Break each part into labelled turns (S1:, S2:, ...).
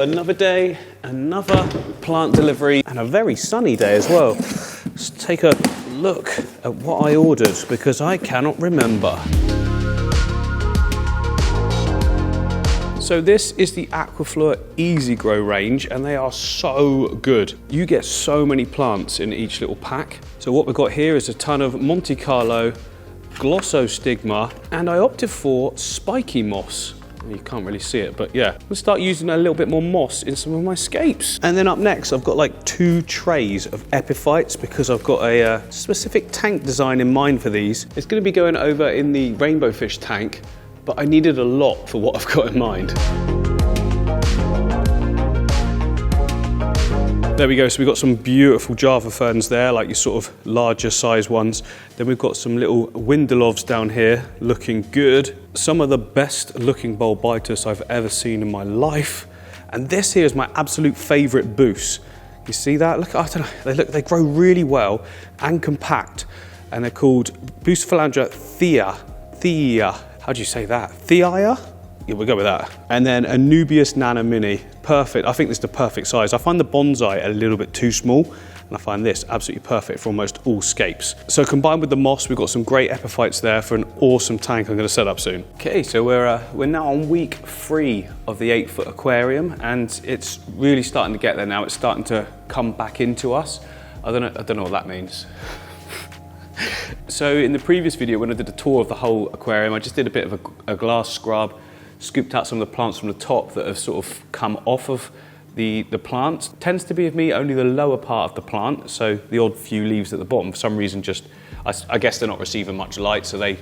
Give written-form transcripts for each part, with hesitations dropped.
S1: another day, another plant delivery, and a very sunny day as well. Let's take a look at what I ordered because I cannot remember. So this is the Aquaflora Easy Grow range, and they are so good. You get so many plants in each little pack. So what we've got here is a ton of Monte Carlo, Glossostigma, and I opted for spiky moss. You can't really see it, but yeah. We'll start using a little bit more moss in some of my scapes. And then up next, I've got like 2 trays of epiphytes because I've got a specific tank design in mind for these. It's gonna be going over in the rainbow fish tank, but I needed a lot for what I've got in mind. There we go, so we've got some beautiful Java ferns there, like your sort of larger size ones. Then we've got some little Windelovs down here, looking good. Some of the best looking Bulbitis I've ever seen in my life. And this here is my absolute favorite Bus. You see that? Look, I don't know, they grow really well and compact. And they're called Bucephalandra thea. How do you say that? Theia? Yeah, we'll go with that. And then Anubias Nana Mini, perfect. I think this is the perfect size. I find the bonsai a little bit too small, and I find this absolutely perfect for almost all scapes. So combined with the moss, we've got some great epiphytes there for an awesome tank I'm gonna set up soon. Okay, so we're now on week 3 of the 8-foot aquarium, and it's really starting to get there now. It's starting to come back into us. I don't know what that means. So in the previous video, when I did a tour of the whole aquarium, I just did a bit of a glass scrub, scooped out some of the plants from the top that have sort of come off of the plant. Tends to be of me only the lower part of the plant, so the odd few leaves at the bottom, for some reason just, I guess they're not receiving much light, so they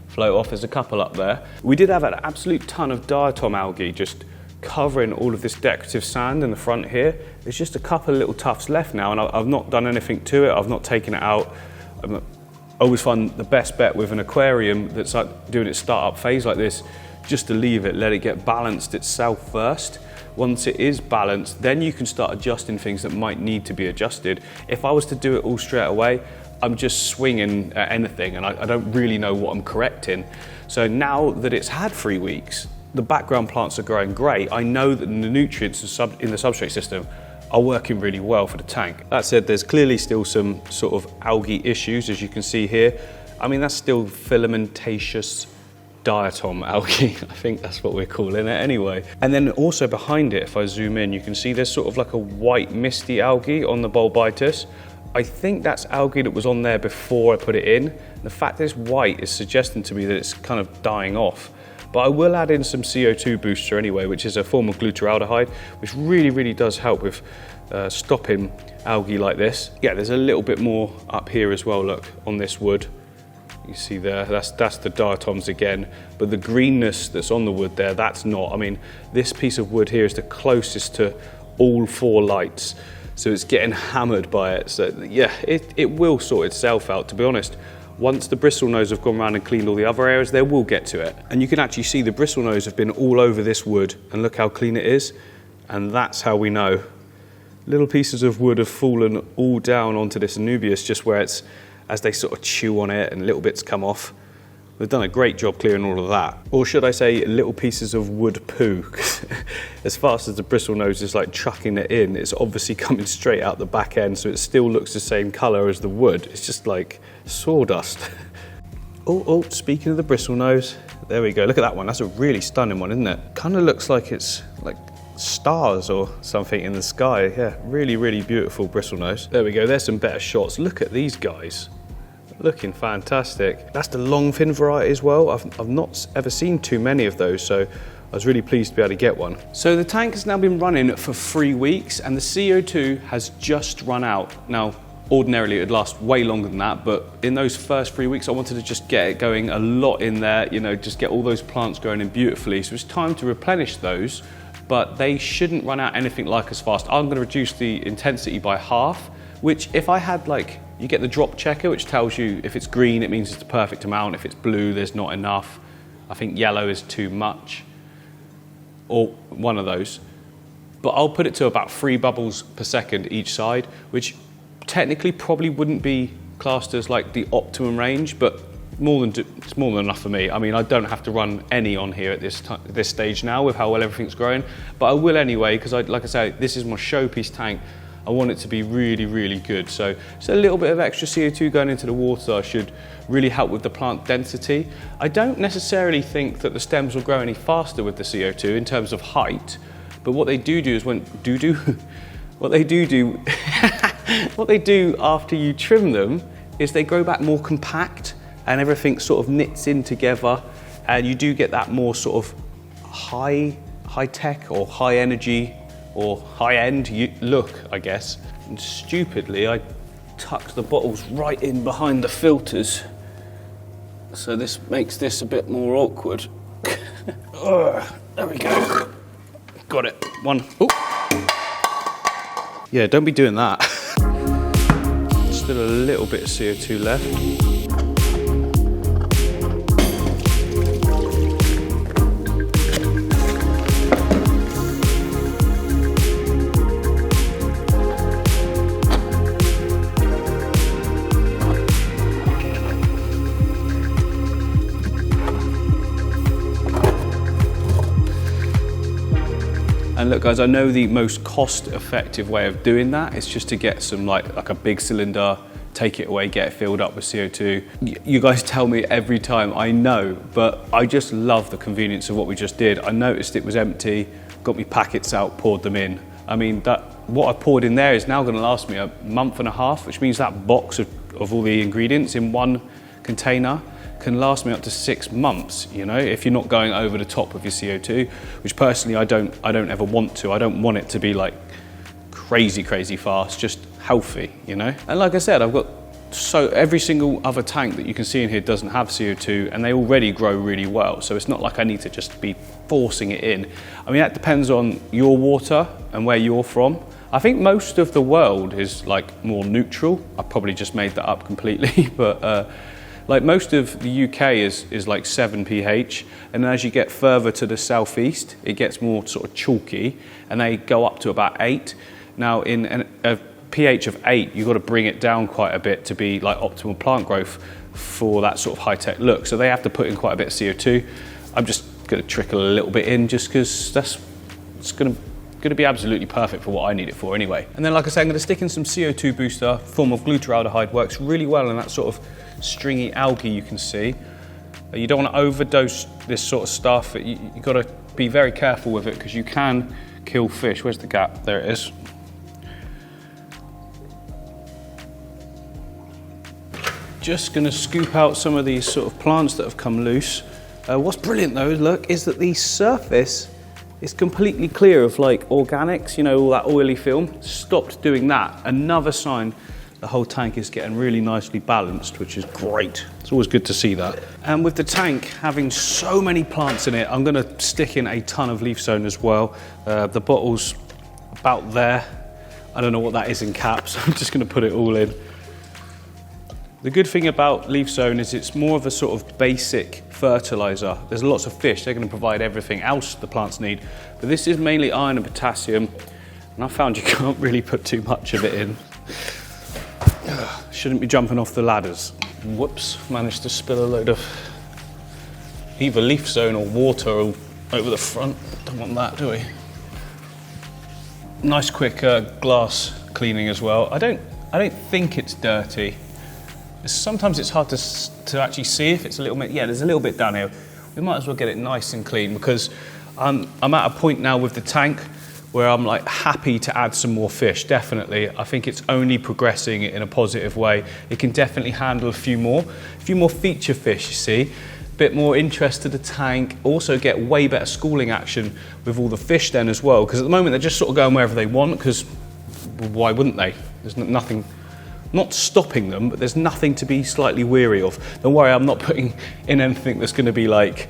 S1: float off. There's a couple up there. We did have an absolute ton of diatom algae just covering all of this decorative sand in the front here. There's just a couple of little tufts left now, and I've not done anything to it. I've not taken it out. I always find the best bet with an aquarium that's like doing its startup phase like this, just to leave it, let it get balanced itself first. Once it is balanced, then you can start adjusting things that might need to be adjusted. If I was to do it all straight away, I'm just swinging at anything and I don't really know what I'm correcting. So now that it's had 3 weeks, the background plants are growing great. I know that the nutrients in the substrate system are working really well for the tank. That said, there's clearly still some sort of algae issues, as you can see here. I mean, that's still filamentaceous diatom algae. I think that's what we're calling it anyway. And then also behind it, if I zoom in, you can see there's sort of like a white misty algae on the Bulbitis. I think that's algae that was on there before I put it in. The fact that it's white is suggesting to me that it's kind of dying off. But I will add in some CO2 booster anyway, which is a form of glutaraldehyde, which really does help with stopping algae like this. Yeah, there's a little bit more up here as well, look, on this wood. You see there, that's the diatoms again, but the greenness that's on the wood there, that's not. I mean, this piece of wood here is the closest to all 4 lights, so it's getting hammered by it. So yeah, it will sort itself out, to be honest. Once the bristlenose have gone around and cleaned all the other areas, they will get to it. And you can actually see the bristlenose have been all over this wood, and look how clean it is. And that's how we know. Little pieces of wood have fallen all down onto this Anubias, just where it's, as they sort of chew on it and little bits come off. They've done a great job clearing all of that. Or should I say little pieces of wood poo. As fast as the bristlenose is like chucking it in, it's obviously coming straight out the back end, so it still looks the same color as the wood. It's just like sawdust. Oh, speaking of the bristlenose, there we go. Look at that one. That's a really stunning one, isn't it? Kind of looks like it's like stars or something in the sky. Yeah, really beautiful bristlenose. There we go. There's some better shots. Look at these guys. Looking fantastic. That's the long fin variety as well. I've not ever seen too many of those, so I was really pleased to be able to get one. So the tank has now been running for 3 weeks and the CO2 has just run out. Now, ordinarily it would last way longer than that, but in those first 3 weeks I wanted to just get it going a lot in there, you know, just get all those plants growing in beautifully. So it's time to replenish those, but they shouldn't run out anything like as fast. I'm going to reduce the intensity by half, which if I had like, you get the drop checker, which tells you if it's green, it means it's the perfect amount. If it's blue, there's not enough. I think yellow is too much, or one of those. But I'll put it to about 3 bubbles per second each side, which technically probably wouldn't be classed as like the optimum range, but it's more than enough for me. I mean, I don't have to run any on here at this stage now with how well everything's growing, but I will anyway, because like I say, this is my showpiece tank. I want it to be really, really good. So a little bit of extra CO2 going into the water should really help with the plant density. I don't necessarily think that the stems will grow any faster with the CO2 in terms of height, but what they do is what they do after you trim them is they grow back more compact and everything sort of knits in together, and you do get that more sort of high tech or high energy or high-end look, I guess. And stupidly, I tucked the bottles right in behind the filters, so this makes this a bit more awkward. There we go. Got it. One. Ooh. Yeah, don't be doing that. Still a little bit of CO2 left. And look guys, I know the most cost-effective way of doing that is just to get some like a big cylinder, take it away, get it filled up with CO2. You guys tell me every time, I know, but I just love the convenience of what we just did. I noticed it was empty, got me packets out, poured them in. I mean, what I poured in there is now gonna last me a month and a half, which means that box of all the ingredients in one container can last me up to 6 months, you know, if you're not going over the top with your CO2, which personally I don't ever want to. I don't want it to be like crazy fast, just healthy, you know. And like I said, I've got every single other tank that you can see in here doesn't have CO2, and they already grow really well, so it's not like I need to just be forcing it in. I mean, that depends on your water and where you're from. I think most of the world is like more neutral. I probably just made that up completely, but like most of the UK is like 7 pH, and then as you get further to the southeast, it gets more sort of chalky, and they go up to about 8. Now in a pH of 8, you've got to bring it down quite a bit to be like optimal plant growth for that sort of high-tech look. So they have to put in quite a bit of CO2. I'm just going to trickle a little bit in just because it's going to be absolutely perfect for what I need it for anyway. And then like I said, I'm going to stick in some CO2 booster, form of glutaraldehyde, works really well in that sort of stringy algae you can see. You don't want to overdose this sort of stuff. You've got to be very careful with it because you can kill fish. Where's the gap? There it is. Just going to scoop out some of these sort of plants that have come loose. What's brilliant though, look, is that the surface is completely clear of like organics, you know, all that oily film. Stopped doing that. Another sign the whole tank is getting really nicely balanced, which is great. It's always good to see that. And with the tank having so many plants in it, I'm going to stick in a ton of leaf zone as well. The bottle's about there. I don't know what that is in caps. I'm just going to put it all in. The good thing about leaf zone is it's more of a sort of basic fertilizer. There's lots of fish. They're going to provide everything else the plants need. But this is mainly iron and potassium. And I found you can't really put too much of it in. Shouldn't be jumping off the ladders. Whoops, managed to spill a load of either leaf zone or water over the front. Don't want that, do we? Nice quick glass cleaning as well. I don't think it's dirty. Sometimes it's hard to actually see if it's a little bit, yeah, there's a little bit down here. We might as well get it nice and clean because I'm at a point now with the tank where I'm like happy to add some more fish, definitely. I think it's only progressing in a positive way. It can definitely handle a few more feature fish, you see. A bit more interest to the tank, also get way better schooling action with all the fish then as well, because at the moment they're just sort of going wherever they want, because why wouldn't they? There's nothing, not stopping them, but there's nothing to be slightly weary of. Don't worry, I'm not putting in anything that's gonna be like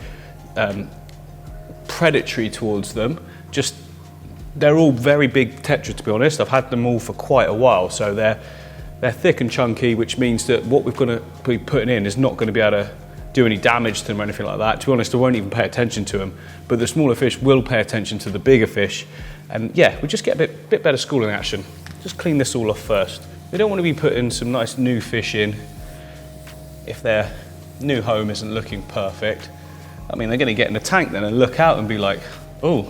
S1: predatory towards them. Just they're all very big tetra, to be honest. I've had them all for quite a while, so they're thick and chunky, which means that what we're going to be putting in is not going to be able to do any damage to them or anything like that. To be honest, I won't even pay attention to them, but the smaller fish will pay attention to the bigger fish. And yeah, we just get a bit better schooling action. Just clean this all off first. We don't want to be putting some nice new fish in if they're new home isn't looking perfect. I mean, they're going to get in the tank then and look out and be like, oh,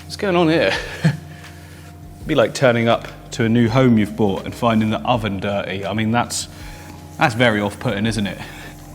S1: what's going on here? It'd be like turning up to a new home you've bought and finding the oven dirty. I mean, that's very off-putting, isn't it?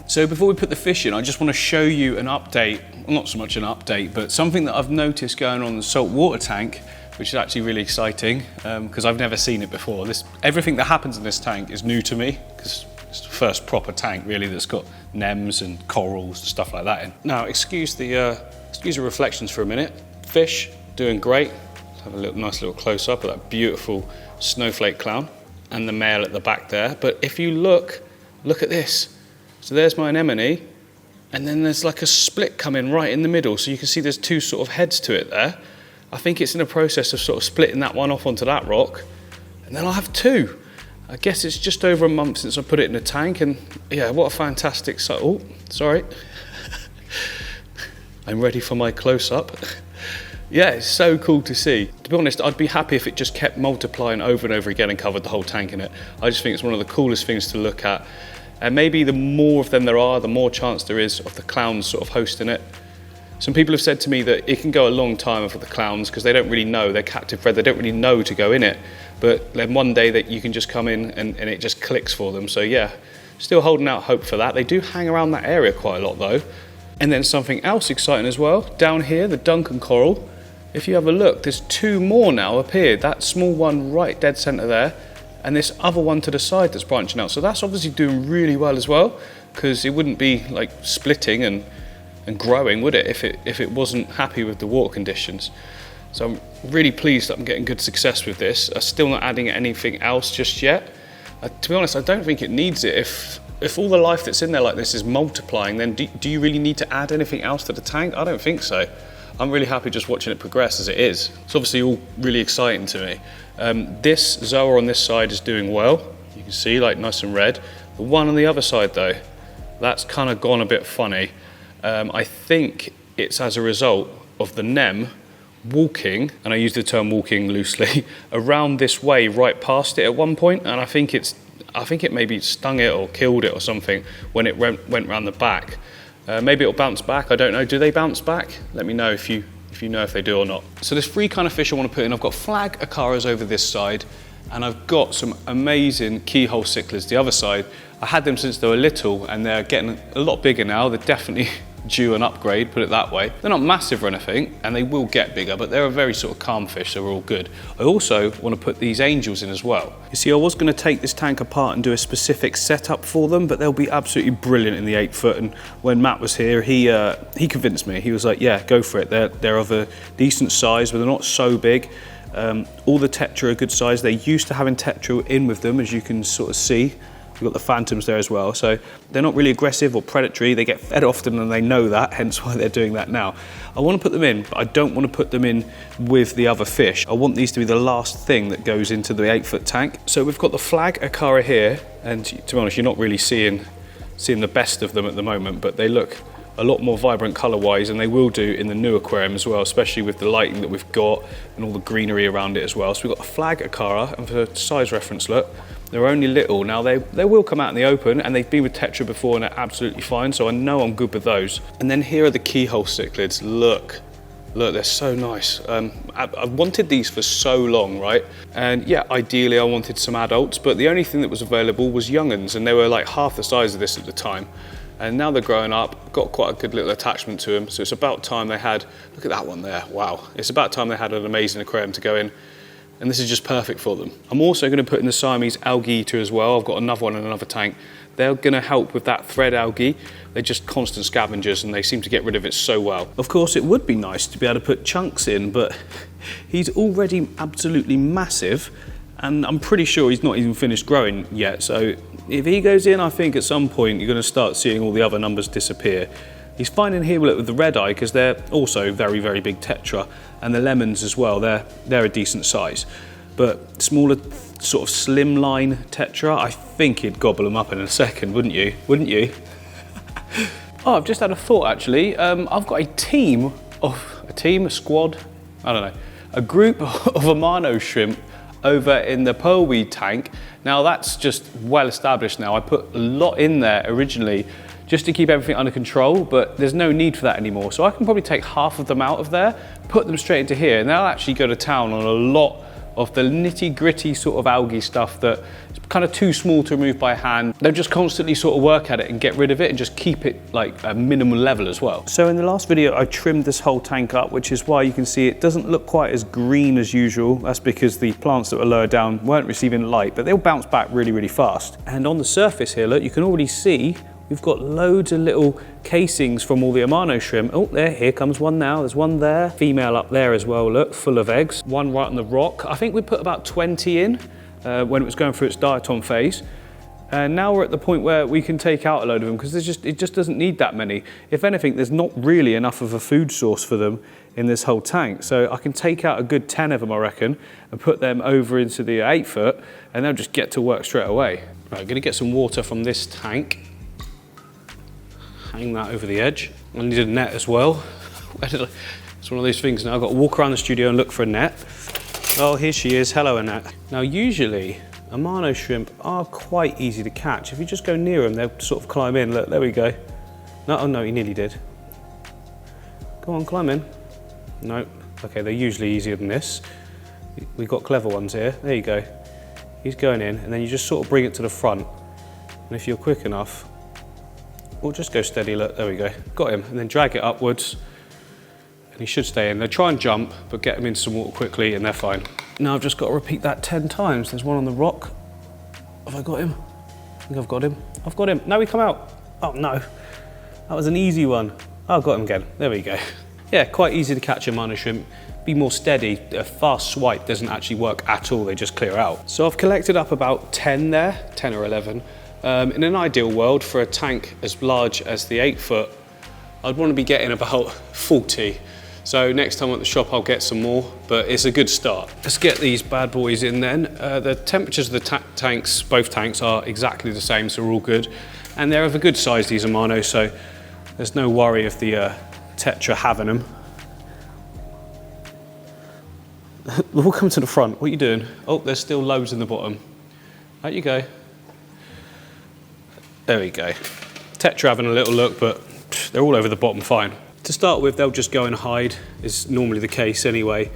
S1: So before we put the fish in, I just want to show you an update, well, not so much an update, but something that I've noticed going on in the saltwater tank, which is actually really exciting, because I've never seen it before. Everything that happens in this tank is new to me, because it's the first proper tank, really, that's got nems and corals and stuff like that in. Now, excuse the reflections for a minute. Fish, doing great. Let's have a nice little close-up of that beautiful snowflake clown, and the male at the back there. But if you look at this. So there's my anemone, and then there's like a split coming right in the middle, so you can see there's two sort of heads to it there. I think it's in a process of sort of splitting that one off onto that rock, and then I'll have two. I guess it's just over a month since I put it in the tank, and yeah, what a fantastic sight. Oh, sorry. I'm ready for my close-up. Yeah, it's so cool to see. To be honest, I'd be happy if it just kept multiplying over and over again and covered the whole tank in it. I just think it's one of the coolest things to look at. And maybe the more of them there are, the more chance there is of the clowns sort of hosting it. Some people have said to me that it can go a long time for the clowns because they don't really know, they're captive bred, they don't really know to go in it. But then one day that you can just come in and it just clicks for them. So yeah, still holding out hope for that. They do hang around that area quite a lot though. And then something else exciting as well, down here, the Duncan coral. If you have a look, there's two more now appeared. That small one right dead centre there, and this other one to the side that's branching out. So that's obviously doing really well as well, because it wouldn't be like splitting and growing, would it, if it wasn't happy with the water conditions. So I'm really pleased that I'm getting good success with this. I'm still not adding anything else just yet. To be honest, I don't think it needs it. If all the life that's in there like this is multiplying, then do you really need to add anything else to the tank? I don't think so. I'm really happy just watching it progress as it is. It's obviously all really exciting to me. This zoa on this side is doing well. You can see, like, nice and red. The one on the other side though, that's kind of gone a bit funny. I think it's as a result of the nem walking, and I use the term walking loosely, around this way right past it at one point, and I think it maybe stung it or killed it or something when it went round the back. Maybe it'll bounce back, I don't know. Do they bounce back? Let me know if you know if they do or not. So there's three kind of fish I want to put in. I've got flag aquarias over this side, and I've got some amazing keyhole cichlids the other side. I had them since they were little, and they're getting a lot bigger now. They're definitely due an upgrade, put it that way. They're not massive or anything, and they will get bigger, but they're a very sort of calm fish, so we're all good. I also want to put these angels in as well. You see, I was going to take this tank apart and do a specific setup for them, but they'll be absolutely brilliant in the 8 foot, and when Matt was here, he convinced me. He was like, yeah, go for it. They're of a decent size, but they're not so big. All the tetra are good size. They're used to having tetra in with them, as you can sort of see. We've got the phantoms there as well, so they're not really aggressive or predatory. They get fed often and they know that, hence why they're doing that now. I want to put them in, but I don't want to put them in with the other fish. I want these to be the last thing that goes into the 8 foot tank. So we've got the flag aquaria here, and to be honest, you're not really seeing the best of them at the moment, but they look a lot more vibrant colour-wise, and they will do in the new aquarium as well, especially with the lighting that we've got and all the greenery around it as well. So we've got the flag aquaria, and for size reference, look, they're only little. Now they will come out in the open, and they've been with tetra before and they're absolutely fine, so I know I'm good with those. And then here are the keyhole cichlids. Look, they're so nice. I've wanted these for so long, right? And yeah, ideally I wanted some adults, but the only thing that was available was young'uns, and they were like half the size of this at the time. And now they're growing up, got quite a good little attachment to them, so it's about time they had, look at that one there, wow. It's about time they had an amazing aquarium to go in, and this is just perfect for them. I'm also going to put in the Siamese algae eater as well. I've got another one in another tank. They're going to help with that thread algae. They're just constant scavengers, and they seem to get rid of it so well. Of course, it would be nice to be able to put chunks in, but he's already absolutely massive, and I'm pretty sure he's not even finished growing yet, so if he goes in, I think at some point you're going to start seeing all the other numbers disappear. He's fine in here with the red eye because they're also very, very big tetra, and the lemons as well, they're a decent size. But smaller sort of slimline tetra, I think he'd gobble them up in a second, wouldn't you? Wouldn't you? Oh, I've just had a thought actually. I've got a squad, I don't know, a group of Amano shrimp over in the pearlweed tank. Now that's just well established now. I put a lot in there originally just to keep everything under control, but there's no need for that anymore. So I can probably take half of them out of there, put them straight into here, and they'll actually go to town on a lot of the nitty-gritty sort of algae stuff that is kind of too small to remove by hand. They'll just constantly sort of work at it and get rid of it and just keep it like a minimal level as well. So in the last video, I trimmed this whole tank up, which is why you can see it doesn't look quite as green as usual. That's because the plants that were lower down weren't receiving light, but they'll bounce back really, really fast. And on the surface here, look, you can already see we've got loads of little casings from all the Amano shrimp. Oh, here comes one now. There's one there. Female up there as well, look, full of eggs. One right on the rock. I think we put about 20 in when it was going through its diatom phase. And now we're at the point where we can take out a load of them because it just doesn't need that many. If anything, there's not really enough of a food source for them in this whole tank. So I can take out a good 10 of them, I reckon, and put them over into the 8 foot, and they'll just get to work straight away. Right, I'm gonna get some water from this tank. Hang that over the edge. I need a net as well. It's one of those things now. I've got to walk around the studio and look for a net. Oh, here she is. Hello, Annette. Now, usually, Amano shrimp are quite easy to catch. If you just go near them, they'll sort of climb in. Look, there we go. No, oh no, he nearly did. Go on, climb in. No. Okay, they're usually easier than this. We've got clever ones here. There you go. He's going in, and then you just sort of bring it to the front. And if you're quick enough, we'll just go steady, look, there we go. Got him, and then drag it upwards, and he should stay in. They try and jump, but get them into some water quickly, and they're fine. Now I've just got to repeat that 10 times. There's one on the rock. Have I got him? I think I've got him. I've got him. Now we come out. Oh no, that was an easy one. Oh, I've got him again. There we go. Yeah, quite easy to catch Amano shrimp. Be more steady. A fast swipe doesn't actually work at all. They just clear out. So I've collected up about 10 there, 10 or 11. In an ideal world, for a tank as large as the 8 foot, I'd want to be getting about 40. So next time at the shop, I'll get some more, but it's a good start. Let's get these bad boys in then. The temperatures of the tanks, both tanks, are exactly the same, so we're all good. And they're of a good size, these Amano, so there's no worry of the Tetra having them. We'll come to the front. What are you doing? Oh, there's still loads in the bottom. Out you go. There we go. Tetra having a little look, but they're all over the bottom fine. To start with, they'll just go and hide, is normally the case anyway.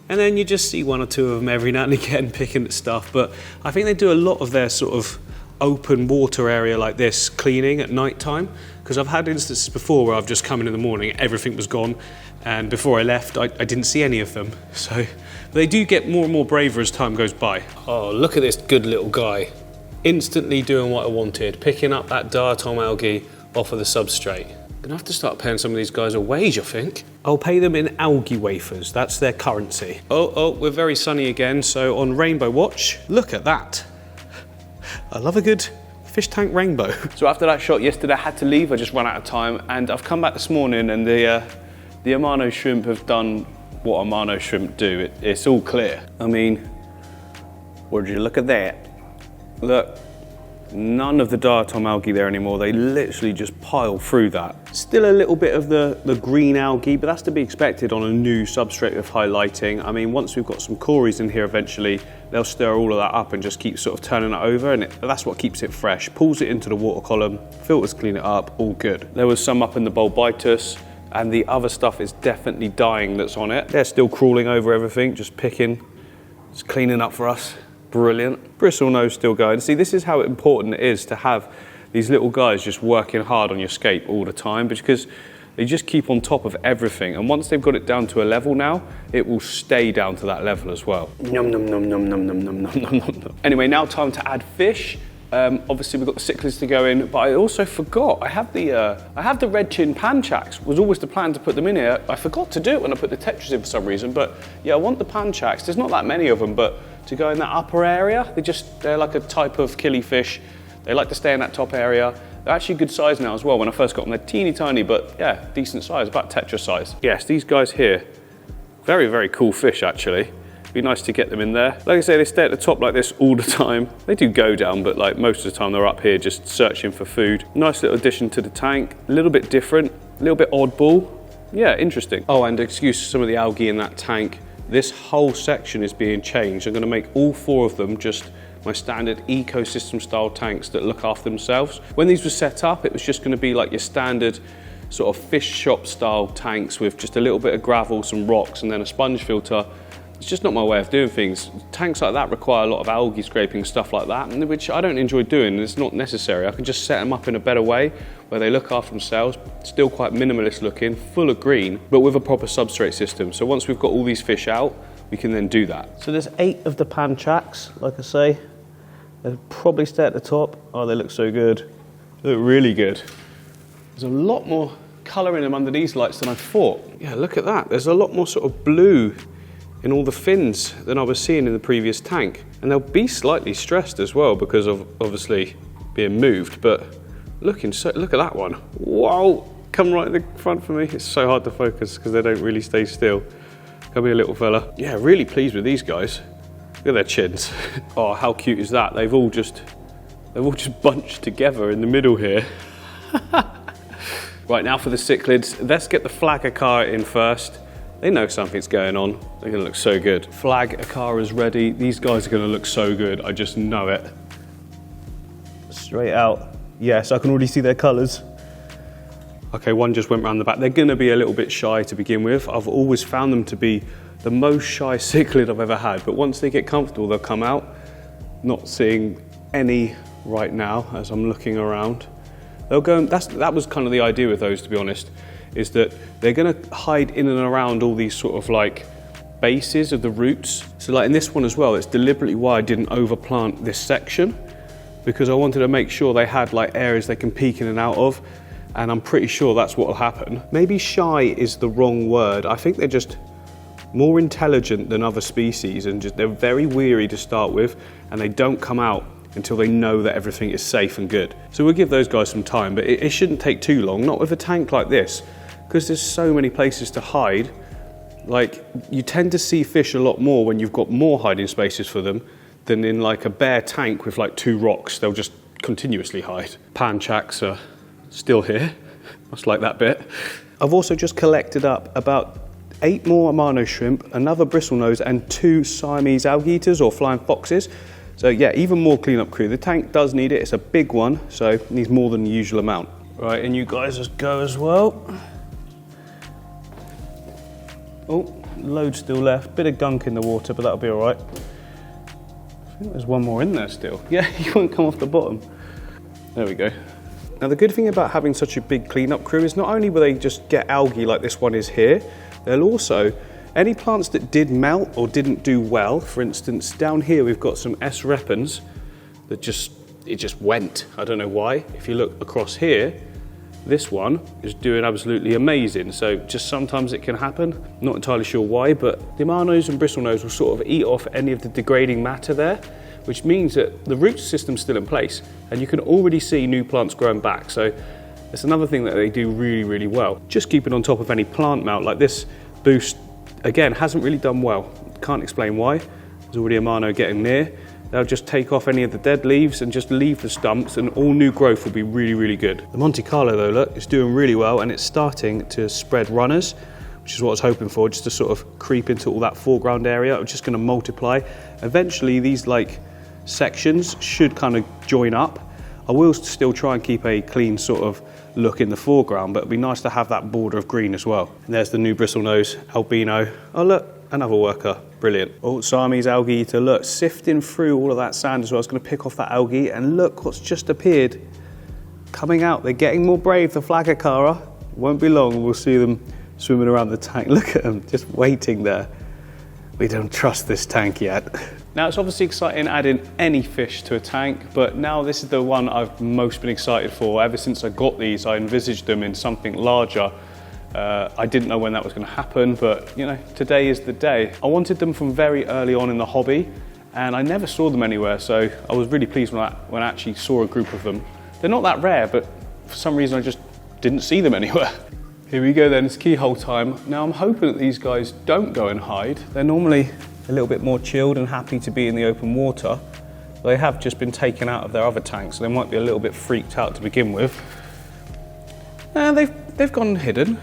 S1: And then you just see one or two of them every now and again picking at stuff. But I think they do a lot of their sort of open water area like this cleaning at night time. Because I've had instances before where I've just come in the morning, everything was gone. And before I left, I didn't see any of them. So they do get more and more braver as time goes by. Oh, look at this good little guy. Instantly doing what I wanted, picking up that diatom algae off of the substrate. Gonna have to start paying some of these guys a wage, I think. I'll pay them in algae wafers, that's their currency. Oh, we're very sunny again, so on Rainbow Watch, look at that. I love a good fish tank rainbow. So after that shot yesterday, I had to leave, I just ran out of time, and I've come back this morning and the Amano shrimp have done what Amano shrimp do. It's all clear. I mean, would you look at that? Look, none of the diatom algae there anymore. They literally just pile through that. Still a little bit of the green algae, but that's to be expected on a new substrate with high lighting. I mean, once we've got some cories in here eventually, they'll stir all of that up and just keep sort of turning it over, and that's what keeps it fresh. Pulls it into the water column, filters clean it up, all good. There was some up in the bulbitus, and the other stuff is definitely dying that's on it. They're still crawling over everything, just picking, just cleaning up for us. Brilliant. Bristle nose still going. See, this is how important it is to have these little guys just working hard on your scape all the time, because they just keep on top of everything. And once they've got it down to a level now, it will stay down to that level as well. Nom, nom, nom, nom, nom, nom, nom, nom, nom, nom. Anyway, now time to add fish. Obviously we've got the cichlids to go in, but I also forgot, I have the red chin panchaks. Was always the plan to put them in here. I forgot to do it when I put the tetras in for some reason, but yeah, I want the panchaks. There's not that many of them, but to go in that upper area, they're like a type of killifish. They like to stay in that top area. They're actually good size now as well. When I first got them, they're teeny tiny, but yeah, decent size, about tetra size. Yes, these guys here, very, very cool fish actually. Be nice to get them in there. Like I say, they stay at the top like this all the time. They do go down, but like most of the time they're up here just searching for food. Nice little addition to the tank. A little bit different, a little bit oddball. Yeah, interesting. Oh, and excuse some of the algae in that tank. This whole section is being changed. I'm gonna make all 4 of them just my standard ecosystem style tanks that look after themselves. When these were set up, it was just going to be like your standard sort of fish shop style tanks with just a little bit of gravel, some rocks, and then a sponge filter. It's just not my way of doing things. Tanks like that require a lot of algae scraping, stuff like that, which I don't enjoy doing, and it's not necessary. I can just set them up in a better way where they look after themselves, still quite minimalist looking, full of green, but with a proper substrate system. So once we've got all these fish out, we can then do that. So there's 8 of the panchaks, like I say. They'll probably stay at the top. Oh, they look so good. They look really good. There's a lot more colour in them under these lights than I thought. Yeah, look at that. There's a lot more sort of blue in all the fins than I was seeing in the previous tank. And they'll be slightly stressed as well because of obviously being moved, but look at that one. Wow, come right in the front for me. It's so hard to focus because they don't really stay still. Come here, little fella. Yeah, really pleased with these guys. Look at their chins. Oh, how cute is that? They've all just bunched together in the middle here. Right, now for the cichlids. Let's get the flag acara in first. They know something's going on. They're gonna look so good. Flag acara's ready. These guys are gonna look so good. I just know it. Straight out. Yes, I can already see their colors. Okay, one just went round the back. They're gonna be a little bit shy to begin with. I've always found them to be the most shy cichlid I've ever had, but once they get comfortable, they'll come out. Not seeing any right now as I'm looking around. They'll go, that was kind of the idea with those, to be honest, is that they're gonna hide in and around all these sort of like bases of the roots. So like in this one as well, it's deliberately why I didn't overplant this section, because I wanted to make sure they had like areas they can peek in and out of, and I'm pretty sure that's what will happen. Maybe shy is the wrong word. I think they're just more intelligent than other species, and they're very weary to start with, and they don't come out until they know that everything is safe and good. So we'll give those guys some time, but it shouldn't take too long, not with a tank like this, because there's so many places to hide. Like, you tend to see fish a lot more when you've got more hiding spaces for them than in like a bare tank with like 2 rocks. They'll just continuously hide. Panchaks are still here. Must like that bit. I've also just collected up about 8 more Amano shrimp, another bristlenose, and 2 Siamese algae eaters or flying foxes. So yeah, even more cleanup crew. The tank does need it. It's a big one, so it needs more than the usual amount. Right, and you guys just go as well. Oh, load still left. Bit of gunk in the water, but that'll be all right. I think there's one more in there still. Yeah, he won't come off the bottom. There we go. Now the good thing about having such a big cleanup crew is not only will they just get algae like this one is here, they'll also, any plants that did melt or didn't do well, for instance, down here we've got some S. repens that it just went. I don't know why. If you look across here, this one is doing absolutely amazing. So just sometimes it can happen. Not entirely sure why, but the Amanos and bristlenose will sort of eat off any of the degrading matter there, which means that the root system's still in place and you can already see new plants growing back. So it's another thing that they do really, really well. Just keeping on top of any plant melt, like this boost, again, hasn't really done well. Can't explain why. There's already a Amano getting near. They'll just take off any of the dead leaves and just leave the stumps, and all new growth will be really, really good. The Monte Carlo though, look, it's doing really well, and it's starting to spread runners, which is what I was hoping for, just to sort of creep into all that foreground area. It's just gonna multiply. Eventually these like sections should kind of join up. I will still try and keep a clean sort of look in the foreground, but it'd be nice to have that border of green as well. And there's the new bristlenose albino. Oh look, another worker, brilliant. Oh, Siamese algae eater, look, sifting through all of that sand as well. I was gonna pick off that algae, and look what's just appeared. Coming out, they're getting more brave, the flag acara. Won't be long, we'll see them swimming around the tank. Look at them, just waiting there. We don't trust this tank yet. Now it's obviously exciting adding any fish to a tank, but now this is the one I've most been excited for. Ever since I got these, I envisaged them in something larger. I didn't know when that was going to happen, but you know, today is the day. I wanted them from very early on in the hobby, and I never saw them anywhere, so I was really pleased when I actually saw a group of them. They're not that rare, but for some reason I just didn't see them anywhere. Here we go then, it's keyhole time. Now I'm hoping that these guys don't go and hide. They're normally a little bit more chilled and happy to be in the open water. They have just been taken out of their other tanks, so they might be a little bit freaked out to begin with. And they've gone hidden.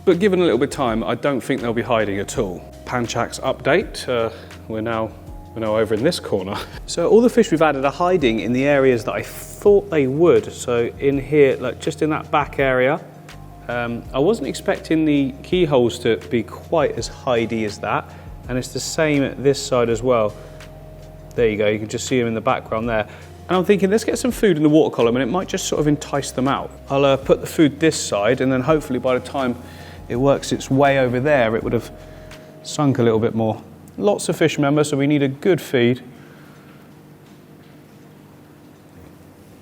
S1: But given a little bit of time, I don't think they'll be hiding at all. Panchaks update. We're now We're now over in this corner. So all the fish we've added are hiding in the areas that I thought they would. So in here, like just in that back area, I wasn't expecting the keyholes to be quite as hidey as that. And it's the same at this side as well. There you go, you can just see them in the background there. And I'm thinking, let's get some food in the water column and it might just sort of entice them out. I'll put the food this side and then hopefully by the time it works its way over there, it would have sunk a little bit more. Lots of fish, remember, so we need a good feed.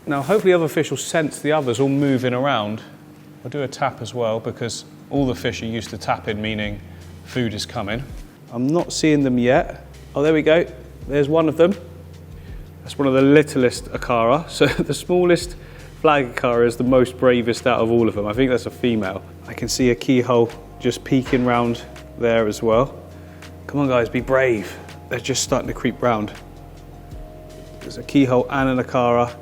S1: Now hopefully other fish will sense the others all moving around. I'll do a tap as well because all the fish are used to tapping, meaning food is coming. I'm not seeing them yet. Oh, there we go. There's one of them. That's one of the littlest Acara. So the smallest flag Acara is the most bravest out of all of them. I think that's a female. I can see a keyhole just peeking round there as well. Come on guys, be brave. They're just starting to creep round. There's a keyhole and an Acara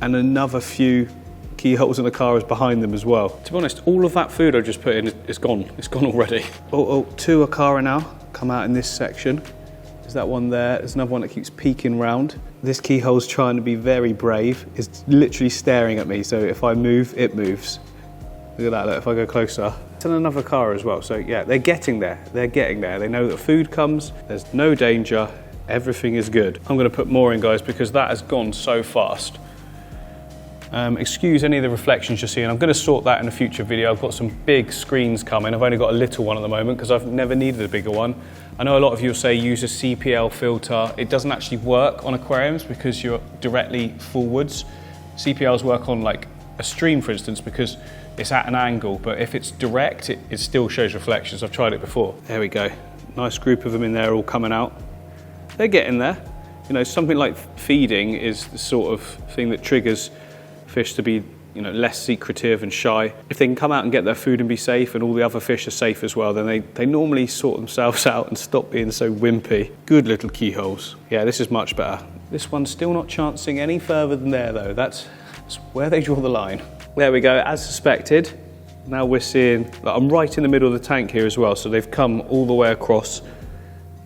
S1: and another few keyholes and Acaras behind them as well. To be honest, all of that food I just put in is gone. It's gone already. Oh, two Acara now come out in this section. There's that one there. There's another one that keeps peeking round. This keyhole's trying to be very brave. It's literally staring at me. So if I move, it moves. Look at that, look, if I go closer. And another Acara as well. So yeah, they're getting there. They're getting there. They know that food comes. There's no danger. Everything is good. I'm going to put more in, guys, because that has gone so fast. Excuse any of the reflections you're seeing. I'm going to sort that in a future video. I've got some big screens coming. I've only got a little one at the moment because I've never needed a bigger one. I know a lot of you will say use a CPL filter. It doesn't actually work on aquariums because you're directly forwards. CPLs work on like a stream, for instance, because it's at an angle, but if it's direct, it still shows reflections. I've tried it before. There we go. Nice group of them in there all coming out. They're getting there. You know, something like feeding is the sort of thing that triggers fish to be, you know, less secretive and shy. If they can come out and get their food and be safe and all the other fish are safe as well, then they normally sort themselves out and stop being so wimpy. Good little keyholes. Yeah, this is much better. This one's still not chancing any further than there though. That's where they draw the line. There we go, as suspected. Now we're seeing, I'm right in the middle of the tank here as well, so they've come all the way across.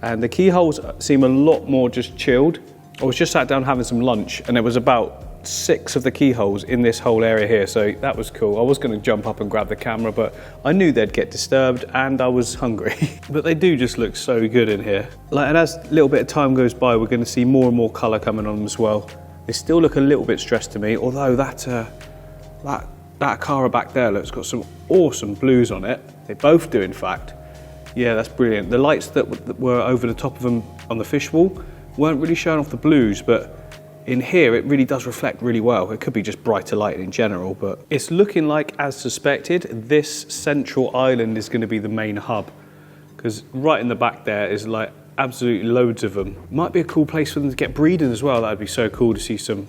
S1: And the keyholes seem a lot more just chilled. I was just sat down having some lunch and there was about 6 of the keyholes in this whole area here, so that was cool. I was going to jump up and grab the camera, but I knew they'd get disturbed and I was hungry. But they do just look so good in here. And as a little bit of time goes by, we're going to see more and more colour coming on them as well. They still look a little bit stressed to me, although that Acara back there looks got some awesome blues on it. They both do, in fact. Yeah, that's brilliant. The lights that were over the top of them on the fish wall weren't really showing off the blues, but in here it really does reflect really well. It could be just brighter light in general, but it's looking like, as suspected, this central island is going to be the main hub, because right in the back there is like absolutely loads of them. Might be a cool place for them to get breeding as well. That'd be so cool to see some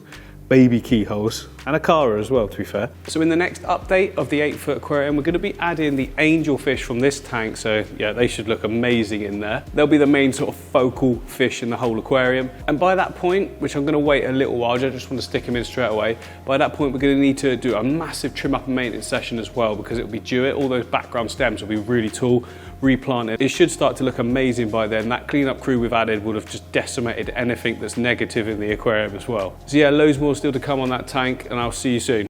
S1: baby keyholes and Acara as well, to be fair. So in the next update of the 8-foot aquarium, we're going to be adding the angelfish from this tank. So yeah, they should look amazing in there. They'll be the main sort of focal fish in the whole aquarium. And by that point, which I'm going to wait a little while, I just want to stick them in straight away. By that point, we're going to need to do a massive trim up and maintenance session as well, because it'll be due it. All those background stems will be really tall, replanted. It should start to look amazing by then. That cleanup crew we've added would have just decimated anything that's negative in the aquarium as well. So yeah, loads more still to come on that tank, and I'll see you soon.